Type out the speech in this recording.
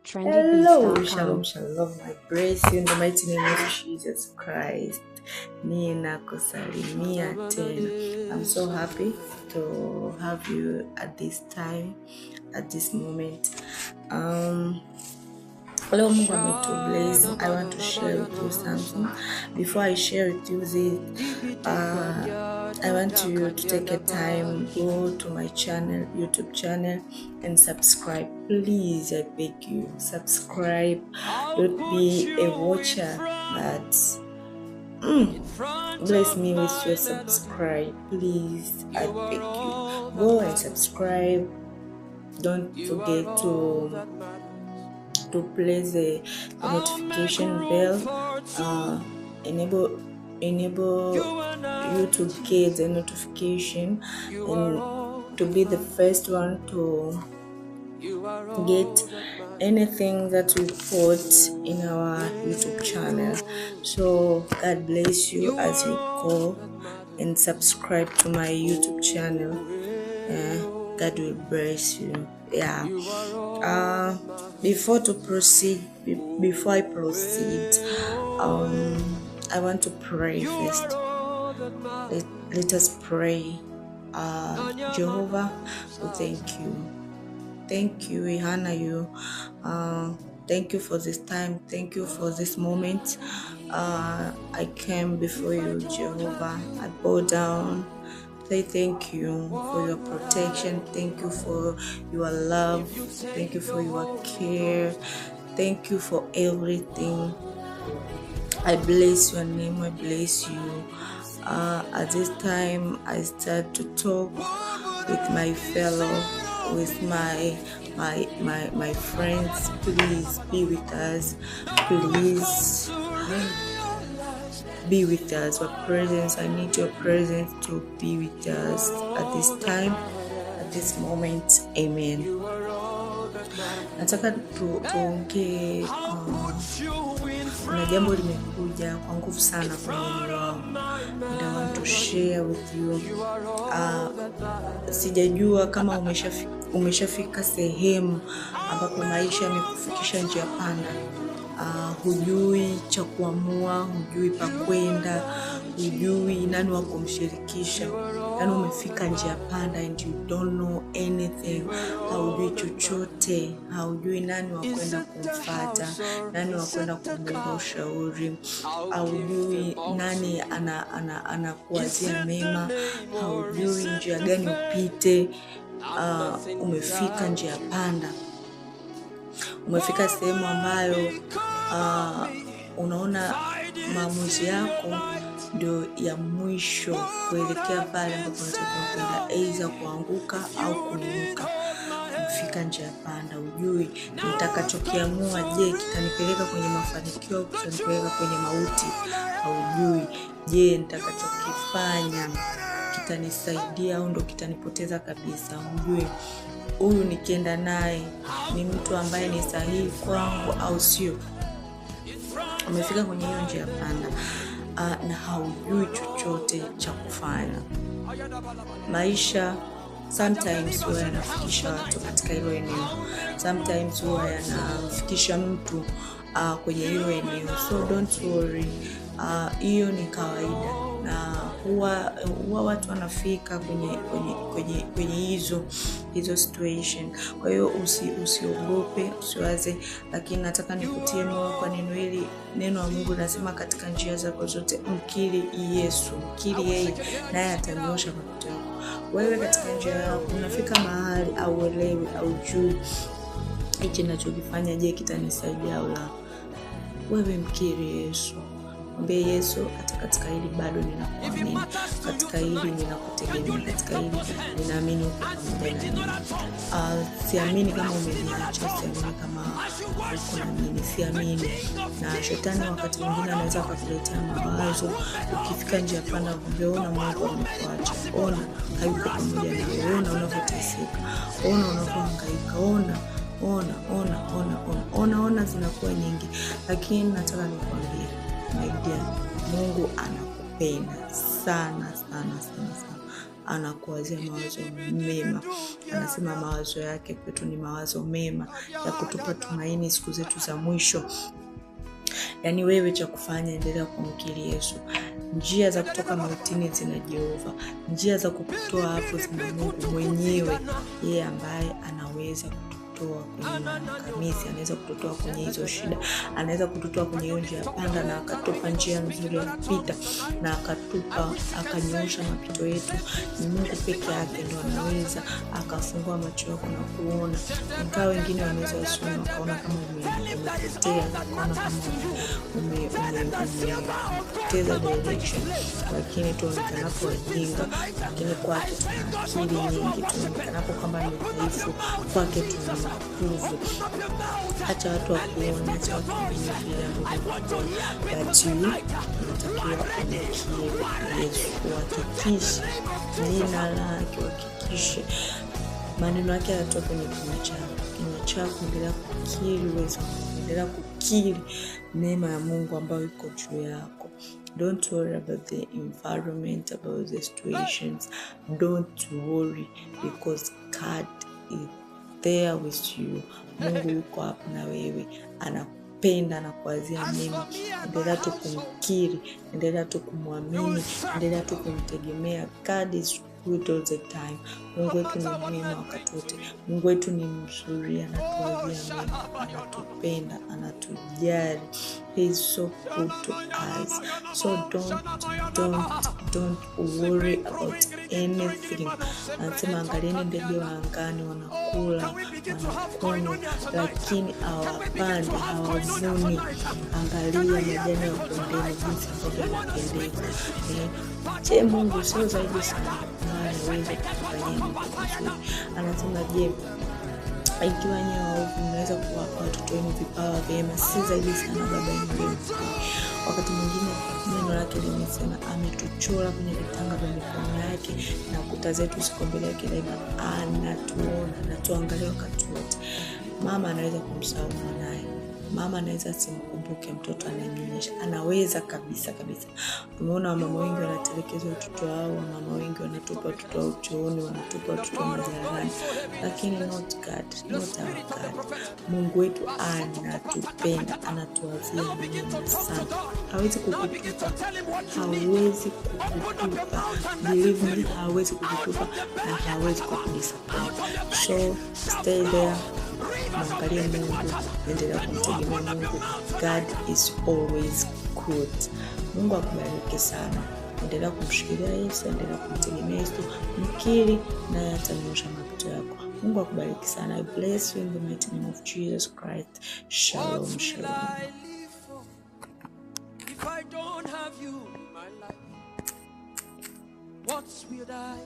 Hello, shalom, shalom. I praise you in the mighty name of Jesus Christ. Ninakusalimia tena. I'm so happy to have you at this time, at this moment. Hello, Mungu ametubless. I want to share with you something. Before I share with you this, I want you to take a time, go to my channel, YouTube channel, and subscribe. Please, I beg you, subscribe. Don't be a watcher, but bless me with your subscribe. Please, I beg you, go and subscribe. Don't forget to press the notification bell. Enable you to get the notification and to be the first one to get anything that we put in our YouTube channel. So God bless you as you go and subscribe to my YouTube channel. God will bless you. Before I proceed, I want to pray first. Let us pray. Jehovah, we thank you. Thank you, we honor you. Thank you for this time. Thank you for this moment. I came before you, Jehovah. I bow down. Say thank you for your protection. Thank you for your love. Thank you for your care. Thank you for everything. I bless your name. I bless you. At this time, I start to talk with my fellow, with my friends. Please be with us. Please be with us. Your presence, I need your presence to be with us at this time, at this moment. Amen. Nataka tuongee. Kuna jambo limekuja kwa nguvu sana kwenye moyo wangu. I want to share with you. Sijajua kama umeshafika sehemu ambapo maisha yamekufikisha njia panda. Hujui cha kuamua, hujui pa kwenda, hujui nani wa kumshirikisha. Yani umefika njia panda and you don't know anything. Haujui chochote, haujui nani wa kwenda kumfuata, nani wa kwenda kumwomba ushauri, haujui nani anakuwazia mema, haujui njia gani upite. Umefika njia panda. Umefika sehemu ambayo unaona maamuzi yako ndio ya mwisho kuelekea pale ambapo unataka kwenda, aidha kuanguka au kuinuka. Umefika njia panda, ujui nitakachokiamua, je, kitanipeleka kwenye mafanikio au kitanipeleka kwenye mauti? Haujui, je, nitakachokifanya kitanisaidia au ndo kitanipoteza kabisa? Hujui huyu nikienda naye ni mtu ambaye ni sahihi kwangu au sio? Umefika kwenye hiyo njia panda na haujui chochote cha kufanya. Maisha sometimes huwa yanafikisha watu katika hilo eneo. Sometimes huwa yanafikisha mtu kwenye hilo eneo. So don't worry. Hiyo ni kawaida. Na huwa watu wanafika kwenye hizo situation. Kwa hiyo usiogope, usiwaze, lakini nataka nikutie moyo kwa neno hili. Neno la Mungu nasema katika njia zako zote mkiri Yesu, mkiri yeye naye atanyosha mapito yako. Wewe katika njia yako unafika mahali au uelewi au juu hichi ninachokifanya, je, kitanisaidia au la? Wewe mkiri Yesu. Mwambie Yesu, katika hili bado ninakuamini, katika hili ninakutegemea, katika hili ninaamini uko pamoja nami. Siamini kama umeniacha, siamini kama uko na mimi, siamini. Na shetani wakati mwingine anaweza kukuletea mawazo. Ukifika njia panda, ungeona Mungu amekuacha, ona hayuko pamoja nawe, ona unavyoteseka, ona unavyohangaika, ona zinakuwa nyingi. Lakini nataka nikwambie, my dear, Mungu anakupenda sana sana sana sana. anakuwazia mawazo mema. Anasema mawazo yake kwetu ni mawazo mema ya kutupa tumaini siku zetu za mwisho. Yani wewe cha kufanya, endelea kumkiri Yesu. Njia za kutoka mautini zina Jehova, njia za kukutoa hapo zina Mungu mwenyewe, yeye ambaye anaweza kututoa kwenye maangamizi, anaweza kututoa kwenye hizo shida, anaweza kututoa kwenye hiyo njia panda na akatupa njia nzuri ya kupita na akanyoosha mapito yetu. Ni Mungu peke yake ndio anaweza akafungua macho yako na kuona. Ingawa wengine wanaweza wasoma wakaona kama umepotea, wakaona kama umepoteza direction, lakini tuonekanapo wajinga, lakini kwake tuna akili nyingi. Tuonekanapo kama ni dhaifu, kwake tuna nguvu. Hata watu wakuona, hata watu wengine vile ambavyo bati unatakiwa umekiri Yesu, uhakikishe jina lake, uhakikishe maneno yake yanatoka kwenye kinywa chako. Endelea kukiri uwezo, endelea kukiri neema ya Mungu ambayo iko juu yako. Don't worry about the environment, about the situations. Don't worry, because God is there with you. Mungu yuko hapo na wewe, anakupenda na kuwazia mema. Endelea tu kumkiri, endelea tu kumwamini, endelea tu kumtegemea. God is good all the time. Mungu wetu ni mwema wakati wote. Mungu wetu ni mzuri, anatuwazia mema, anatupenda, anatujali. He is so good to us. So don't worry about anything. Anasema angalieni ndege wa angani, wanakula, wanakunywa, lakini hawapandi, hawavuni. Angalia majani ya kondeni jinsi ambavyo yanapendeza. Je, Mungu sio zaidi sana anaweza kufanyia vizuri? Anasema je, ikiwa nyinyi waovu mnaweza kuwapa watoto wenu vipawa vyema, si zaidi sana Baba yenu aliye mbinguni? Wakati mwingine neno lake limesema ametuchora kwenye vitanga vya mikono yake na kuta zetu ziko mbele yake daima. Anatuona, anatuangalia wakati wote. Mama anaweza kumsahau mwanae, mama anaweza simkumbuke mtoto anayemnyonyesha, anaweza kabisa. Tumeona wamama wengi wanatelekeza watoto wao, wamama wengi wanatupa watoto wao chooni, wanatupa watoto majarani, lakini not God, not our God. Mungu wetu anatupenda, anatuwazia mema sana. Hawezi kukutupa, believe me, hawezi kukutupa na hawezi kukudisappoint. So stay there, mwangalie Mungu, endelea kumtegemea Mungu. God is always good. Mungu akubariki sana. Endelea kumshikilia Yesu, endelea kumtegemea Yesu, mkiri naye atanyoosha mapito yako. Mungu akubariki sana. I bless you in the mighty name of Jesus Christ. Shalom, shalom. If I don't have you in my life, what will I